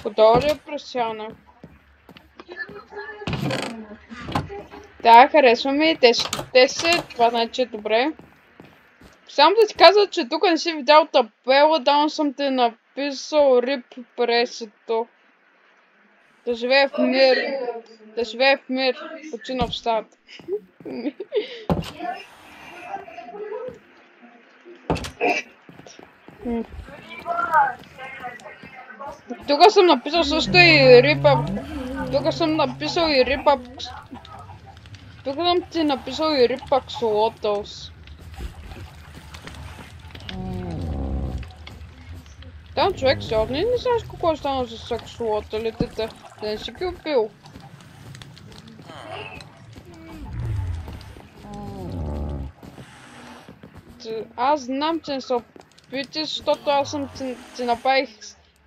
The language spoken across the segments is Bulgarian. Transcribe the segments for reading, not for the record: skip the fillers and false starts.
Готова ли е пресяна? Да, харесва ми. Те са, това значи е добре. Само да ти казвам, че тук не си видял табела, там съм те написал рип пресето. Да живее в мир. Да живее в мир. Почина в стаята. Тук съм написал също и рипа. Тук съм написал и рипа. Тук съм ти написал и рип аксолотлс. Там човек сигурно не знаеш какво е станало с аксолотлите. Да не си ги убил. Аз знам, че не се опитиш, защото аз съм ти направих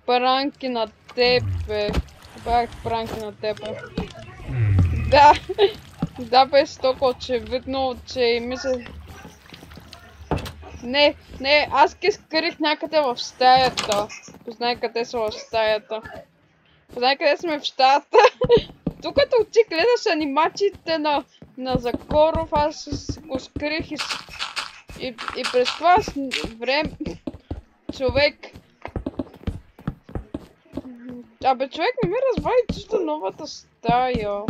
пранки на тебе. Направих пранки на тебе. Да. Да, беше толкова очевидно, че мисля... Не, аз ги скрих някъде в стаята. Познай къде са в стаята. Познай къде сме в стаята. Тук като ти гледаш анимациите на Закоров, аз го скрих и през това време... Човек... Абе, човек не ми развали чисто новата стая.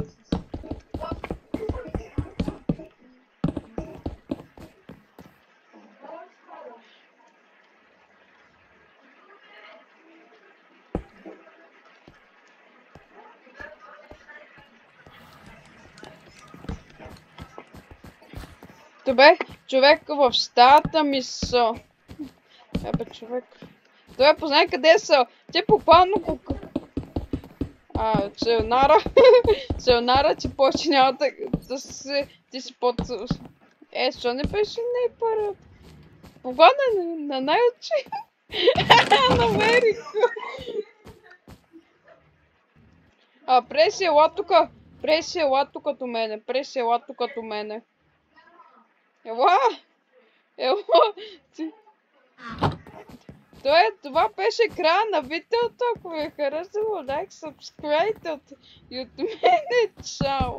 Добре, човек в стаята ми са... Абе, човек... Добре, познай къде са. Те буквално го... Сайонара. Сайонара, че повече няма да се... Ти си под... Що не беше не пара? Буквално на най-очи. Намерих го. Преси ела тука. Преси ела тука до мене. Преси ела тука до мене. Ела! Това беше края на видеото. Ако ви е харесало, лайк, subscribe и от мене чао!